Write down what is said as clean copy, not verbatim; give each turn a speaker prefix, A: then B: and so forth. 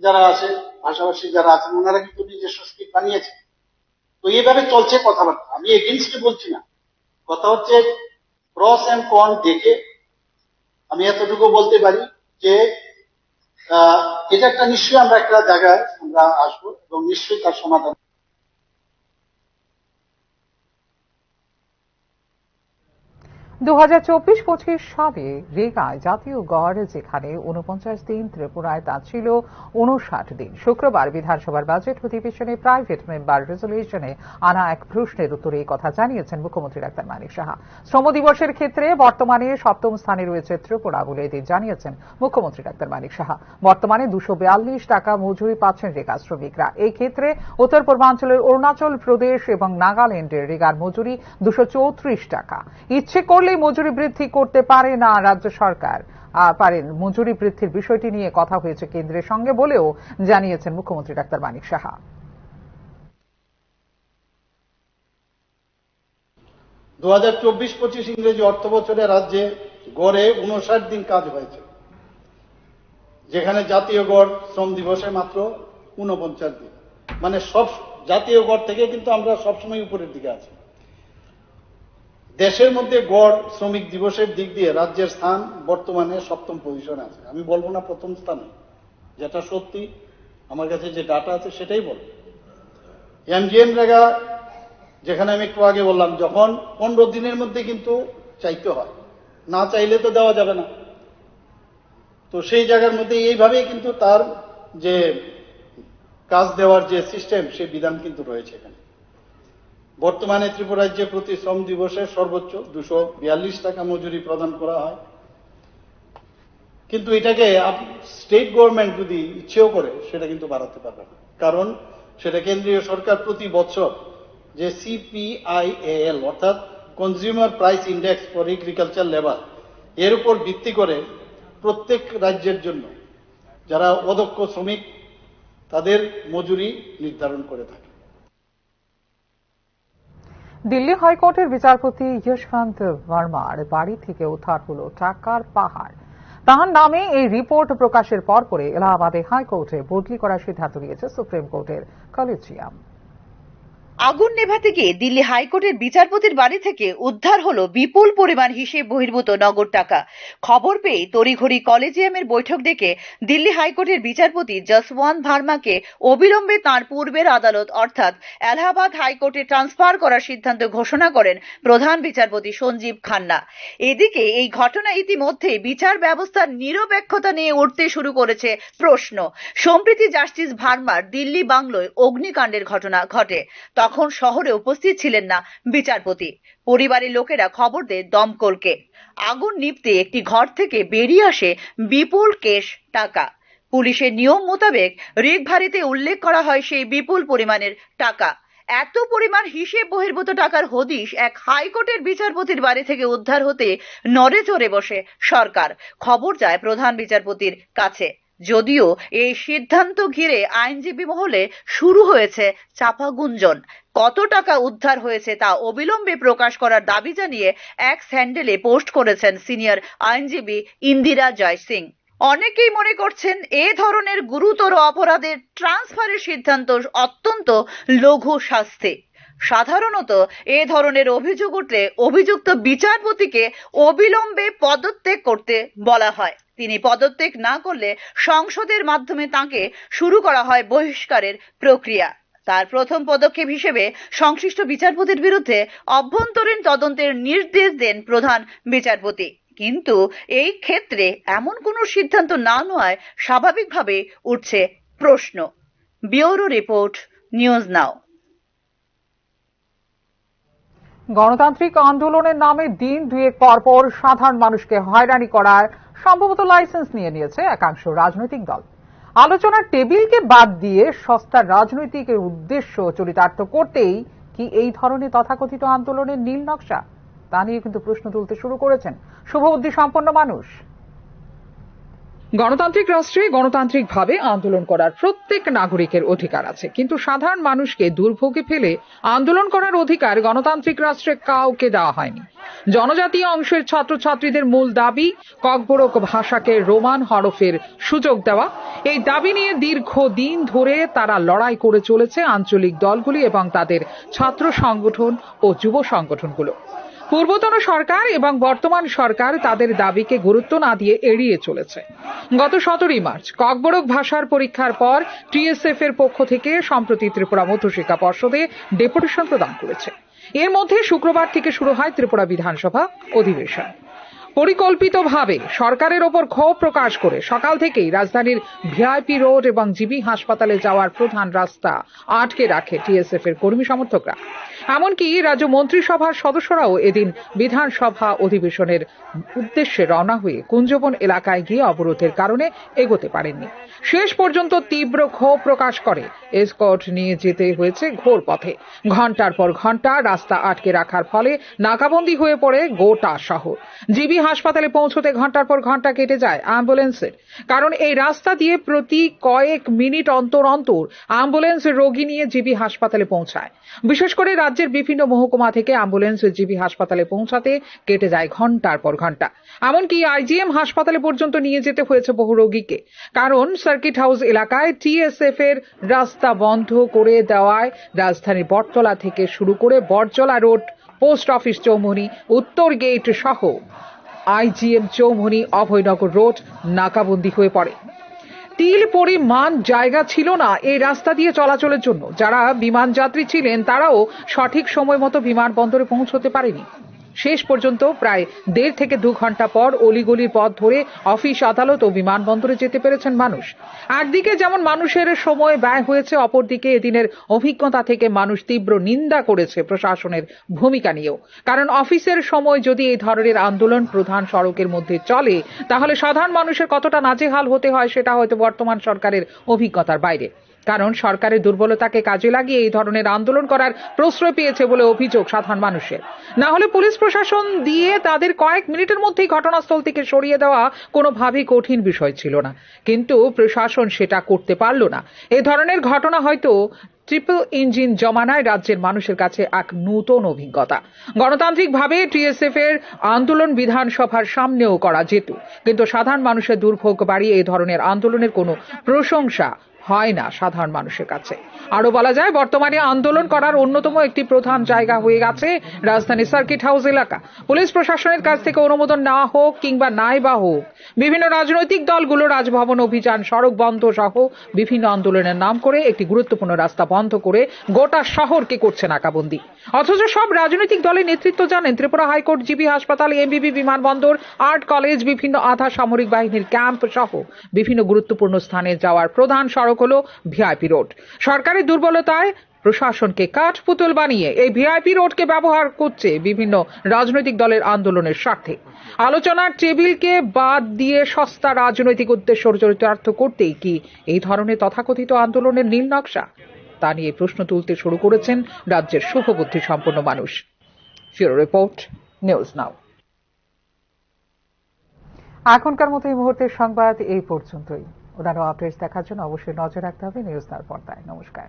A: যারা আছে, ভাষাভাষী যারা আছেন, ওনারা কিন্তু নিজস্ব স্ক্রিপ্ট বানিয়েছে। তো এইভাবে চলছে কথাবার্তা। আমি এগেনস্টে বলছি না, কথা হচ্ছে প্রস এন্ড কন দেখে আমি এতটুকু বলতে পারি যে এটা একটা নিশ্চয়ই আমরা একটা জায়গায় আমরা আসবো এবং নিশ্চয়ই তার সমাধান।
B: 2024-25 সালে রেগায় জাতীয় গড় যেখানে 49 দিন, ত্রিপুরায় তা ছিল 59 দিন। শুক্রবার বিধানসভার বাজেট অধিবেশনে প্রাইভেট মেম্বার রেজলিউশনে আনা এক প্রশ্নের উত্তরে এই কথা জানিয়েছেন মুখ্যমন্ত্রী ডাক্তার মানিক সাহা। শ্রম দিবসের ক্ষেত্রে বর্তমানে 7ম স্থানে রয়েছে ত্রিপুরা বলে এদিন জানিয়েছেন মুখ্যমন্ত্রী ডাক্তার মানিক সাহা। বর্তমানে 242 টাকা মজুরি পাচ্ছেন রেগা শ্রমিকরা। এই ক্ষেত্রে উত্তর পূর্বাঞ্চলের অরুণাচল প্রদেশ এবং নাগাল্যান্ডের রেগার মজুরি 234 টাকা। ইচ্ছে করলে মজুরি বৃদ্ধি করতে পারে না রাজ্য সরকার, পারেন। মজুরি বৃদ্ধির বিষয়টি নিয়ে কথা হয়েছে কেন্দ্রের সঙ্গে বলেও জানিয়েছেন মুখ্যমন্ত্রী ডাক্তার মানিক সাহা।
A: 2024-25 ইংরেজি অর্থ বছরে রাজ্যে গড়ে 59 দিন কাজ হয়েছে, যেখানে জাতীয় গড় শ্রম দিবসে মাত্র 49 দিন। মানে সব জাতীয় গড় থেকে কিন্তু আমরা সবসময় উপরের দিকে আছি। দেশের মধ্যে গড় শ্রমিক দিবসের দিক দিয়ে রাজ্যের স্থান বর্তমানে 7ম পজিশনে আছে। আমি বলবো না প্রথম স্থানে, যেটা সত্যি আমার কাছে যে ডাটা আছে সেটাই বলবো। এমজিএন রেগা, যেখানে আমি একটু আগে বললাম, যখন 15 দিনের মধ্যে কিন্তু চাইতে হয়, না চাইলে তো দেওয়া যাবে না। তো সেই জায়গার মধ্যে এইভাবেই কিন্তু তার যে কাজ দেওয়ার যে সিস্টেম, সেই বিধান কিন্তু রয়েছে এখানে। বর্তমানে ত্রিপুরা রাজ্যে প্রতি শ্রম দিবসে সর্বোচ্চ 242 টাকা মজুরি প্রদান করা হয়। কিন্তু এটাকে স্টেট গভর্নমেন্ট যদি ইচ্ছেও করে সেটা কিন্তু বাড়াতে পারবে না, কারণ সেটা কেন্দ্রীয় সরকার প্রতি বছর যে সিপিআইএল অর্থাৎ consumer price index for agriculture labour, এর উপর ভিত্তি করে প্রত্যেক রাজ্যের জন্য যারা অদক্ষ শ্রমিক তাদের মজুরি নির্ধারণ করে থাকে।
B: দিল্লি হাইকোর্টের বিচারপতি যশবন্ত ভার্মার বাড়ি থেকে উদ্ধার হল টাকার পাহাড়। তাঁর নামে এই রিপোর্ট প্রকাশের পরপরই এলাহাবাদে হাইকোর্টে বদলি করার সিদ্ধান্ত নিয়েছে সুপ্রিম কোর্টের কলেজিয়াম।
C: আগুন নেভাতে গিয়ে দিল্লি হাইকোর্টের বিচারপতির বাড়ি থেকে উদ্ধার হলো বিপুল পরিমাণ হিসেব বহির্ভূত নগদ টাকা। খবর পেয়ে তড়িঘড়ি কলেজিয়ামের বৈঠক ডেকে দিল্লি হাইকোর্টের বিচারপতি যশবন্ত ভার্মাকে অবিলম্বে তাঁর পূর্বের আদালত অর্থাৎ এলাহাবাদ হাইকোর্টে ট্রান্সফার করার সিদ্ধান্ত ঘোষণা করেন প্রধান বিচারপতি সঞ্জীব খান্না। এদিকে এই ঘটনা ইতিমধ্যে বিচার ব্যবস্থার নিরপেক্ষতা নিয়ে উঠতে শুরু করেছে প্রশ্ন। সম্প্রতি জাস্টিস ভার্মার দিল্লি বাংলোয় অগ্নিকাণ্ডের ঘটনা ঘটে, তখন শহরে উপস্থিত ছিলেন না বিচারপতি। পরিবারের লোকেরা খবর দেয় দমকলকে। আগুন নিভতে একটি ঘর থেকে বেরিয়ে আসে বিপুল ক্যাশ টাকা। পুলিশের নিয়ম মোতাবেক রিকভারিতে উল্লেখ করা হয় সেই বিপুল পরিমাণের টাকা। এত পরিমাণ হিসেব বহির্ভূত টাকার হদিশ এক হাইকোর্টের বিচারপতির বাড়ি থেকে উদ্ধার হতে নড়ে চড়ে বসে সরকার। খবর যায় প্রধান বিচারপতির কাছে। যদিও এই সিদ্ধান্ত ঘিরে আইনজীবী মহলে শুরু হয়েছে চাপা গুঞ্জন। কত টাকা উদ্ধার হয়েছে তা অবিলম্বে প্রকাশ করার দাবি জানিয়ে এক স্যান্ডেলে পোস্ট করেছেন সিনিয়র আইনজীবী ইন্দিরা জয় সিং। অনেকেই মনে করছেন এ ধরনের গুরুতর অপরাধের ট্রান্সফারের সিদ্ধান্ত অত্যন্ত লঘু শাস্তি। সাধারণত এ ধরনের অভিযোগ উঠলে অভিযুক্ত বিচারপতিকে অবিলম্বে পদত্যাগ করতে বলা হয়। তিনি পদত্যাগ না করলে সংসদের মাধ্যমে তাকে শুরু করা হয় বহিষ্কারের প্রক্রিয়া। তার প্রথম পদক্ষেপ হিসেবে সংশ্লিষ্ট বিচারপতির বিরুদ্ধে অভ্যন্তরীণ তদন্তের নির্দেশ দেন প্রধান বিচারপতি। কিন্তু এই ক্ষেত্রে এমন কোনো সিদ্ধান্ত না নেওয়ায় স্বাভাবিকভাবে উঠছে প্রশ্ন। Bureau report, news now.
B: গণতান্ত্রিক আন্দোলনের নামে দিন দুয়েক পরপর সাধারণ মানুষকে হয়রানি করার সম্ভবত লাইসেন্স নিয়ে নিয়েছে একাংশ রাজনৈতিক দল। আলোচনার টেবিলকে বাদ দিয়ে সস্তার রাজনৈতিক উদ্দেশ্য চরিতার্থ করতেই কি এই ধরনের তথাকথিত আন্দোলনের নীল নকশা, তা নিয়ে কিন্তু প্রশ্ন তুলতে শুরু করেছেন শুভবুদ্ধি সম্পন্ন মানুষ। গণতান্ত্রিক রাষ্ট্রে গণতান্ত্রিকভাবে আন্দোলন করার প্রত্যেক নাগরিকের অধিকার আছে, কিন্তু সাধারণ মানুষকে দুর্ভোগে ফেলে আন্দোলন করার অধিকার গণতান্ত্রিক রাষ্ট্রে কাউকে দেওয়া হয়নি। জনজাতীয় অংশের ছাত্রছাত্রীদের মূল দাবি ককবরক ভাষাকে রোমান হরফের সুযোগ দেওয়া। এই দাবি নিয়ে দীর্ঘদিন ধরে তারা লড়াই করে চলেছে আঞ্চলিক দলগুলি এবং তাদের ছাত্র সংগঠন ও যুব সংগঠনগুলো। পূর্বতন সরকার এবং বর্তমান সরকার তাদের দাবিকে গুরুত্ব না দিয়ে এড়িয়ে চলেছে। গত 17 মার্চ ককবরক ভাষার পরীক্ষার পর টিএসএফ এর পক্ষ থেকে সম্প্রতি ত্রিপুরা মধ্যশিক্ষা পর্ষদে ডেপুটেশন প্রদান করেছে। এর মধ্যে শুক্রবার থেকে শুরু হয় ত্রিপুরা বিধানসভা অধিবেশন। পরিকল্পিতভাবে সরকারের ওপর ক্ষোভ প্রকাশ করে সকাল থেকেই রাজধানীর ভিআইপি রোড এবং জিবি হাসপাতালে যাওয়ার প্রধান রাস্তা আটকে রাখে টিএসএফ এর কর্মী সমর্থকরা। এমনকি রাজ্য মন্ত্রিসভার সদস্যরাও এদিন বিধানসভা অধিবেশনের উদ্দেশ্যে রওনা হয়ে কুঞ্জবন এলাকায় গিয়ে অবরোধের কারণে এগোতে পারেননি। শেষ পর্যন্ত তীব্র ক্ষোভ প্রকাশ করে এসকর্ট নিয়ে যেতে হয়েছে ঘোর পথে। ঘন্টার পর ঘন্টা রাস্তা আটকে রাখার ফলে নাকাবন্দী হয়ে পড়ে গোটা শহর। জিবি হাসপাতালে পৌঁছতে ঘন্টার পর ঘন্টা কেটে যায় অ্যাম্বুলেন্সের, কারণ এই রাস্তা দিয়ে প্রতি কয়েক মিনিট অন্তর অন্তর অ্যাম্বুলেন্স রোগী নিয়ে জিবি হাসপাতালে পৌঁছায়। বিশেষ করে রাজ্যের বিভিন্ন মহকুমা থেকে অ্যাম্বুলেন্স জিবি হাসপাতালে পৌঁছাতে কেটে যায় ঘন্টার পর ঘন্টা। এমনকি আইজিএম হাসপাতালে পর্যন্ত নিয়ে যেতে হয়েছে বহু রোগীকে, কারণ সার্কিট হাউস এলাকায় টিএসএফ এর রাস্তা বন্ধ করে দেওয়ায় রাজধানীর বটতলা থেকে শুরু করে বটজলা রোড, পোস্ট অফিস চৌমুহনী, উত্তর গেট সহ আইজিএম চৌমুহনী, অভয়নগর রোড নাকাবন্দী হয়ে পড়ে। তিল পরিমাণ জায়গা ছিল না এই রাস্তা দিয়ে চলাচলের জন্য। যারা বিমান যাত্রী ছিলেন তারাও সঠিক সময় মতো বিমানবন্দরে পৌঁছতে পারেনি। শেষ পর্যন্ত প্রায় 1.5 থেকে 2 ঘন্টা পর অলিগলির পথ ধরে অফিস, আদালত ও বিমানবন্দরে যেতে পেরেছেন মানুষ। একদিকে যেমন মানুষের সময় ব্যয় হয়েছে, অপরদিকে এদিনের অভিজ্ঞতা থেকে মানুষ তীব্র নিন্দা করেছে প্রশাসনের ভূমিকা নিয়েও। কারণ অফিসের সময় যদি এই ধরনের আন্দোলন প্রধান সড়কের মধ্যে চলে, তাহলে সাধারণ মানুষের কতটা নাজেহাল হতে হয় সেটা হয়তো বর্তমান সরকারের অভিজ্ঞতার বাইরে। কারণ সরকারের দুর্বলতাকে কাজে লাগিয়ে এই ধরনের আন্দোলন করার প্রশ্রয় পেয়েছে বলে অভিযোগ সাধারণ মানুষের। না হলে পুলিশ প্রশাসন দিয়ে তাদের কয়েক মিনিটের মধ্যেই ঘটনাস্থল থেকে সরিয়ে দেওয়া কোনোভাবেই কঠিন বিষয় ছিল না, কিন্তু প্রশাসন সেটা করতে পারল না। এই ধরনের ঘটনা হয়তো ট্রিপল ইঞ্জিন জমানায় রাজ্যের মানুষের কাছে এক নতুন অভিজ্ঞতা। গণতান্ত্রিকভাবে টিএসএফ এর আন্দোলন বিধানসভার সামনেও করা যেত, কিন্তু সাধারণ মানুষের দুর্ভোগ বাড়িয়ে এই ধরনের আন্দোলনের কোনো প্রশংসা হয় না সাধারণ মানুষের কাছে। আরো বলা যায়, বর্তমানে আন্দোলন করার অন্যতম একটি প্রধান জায়গা হয়ে গেছে রাজধানীর সার্কিট হাউস এলাকা। পুলিশ প্রশাসনের কাছ থেকে অনুমোদন নেওয়া হোক কিংবা নাই বা হোক, বিভিন্ন রাজনৈতিক দলগুলো রাজভবন অভিযান, সড়ক বন্ধ সহ বিভিন্ন আন্দোলনের নাম করে একটি গুরুত্বপূর্ণ রাস্তা বন্ধ করে গোটা শহরকে করছে নাকাবন্দি। অথচ সব রাজনৈতিক দলের নেতৃত্ব জানেন ত্রিপুরা হাইকোর্ট, জিবি হাসপাতাল, এমবিবি বিমানবন্দর, আর্ট কলেজ, বিভিন্ন আধা সামরিক বাহিনীর ক্যাম্প সহ বিভিন্ন গুরুত্বপূর্ণ স্থানে যাওয়ার প্রধান সড়ক হলো ভিআইপি রোড। সরকারের দুর্বলতায় প্রশাসনকে কাঠপুতুল বানিয়ে এই ভিআইপি রোডকে ব্যবহার করছে বিভিন্ন রাজনৈতিক দলের আন্দোলনের স্বার্থে। আলোচনার টেবিলকে বাদ দিয়ে সস্তা রাজনৈতিক উদ্দেশ্য চরিতার্থ করতেই কি এই ধরনের তথাকথিত আন্দোলনের নীল নকশা? তা নিয়ে প্রশ্ন তুলতে শুরু করেছেন রাজ্যের শুভবুদ্ধি সম্পন্ন মানুষ। ফিরো রিপোর্ট, নিউজ নাও। এখনকার মতো এই মুহূর্তের সংবাদ এই পর্যন্তই। অন্যান্য আপডেটস দেখার জন্য অবশ্যই নজর রাখতে হবে নিউজ নাও পর্দায়। নমস্কার।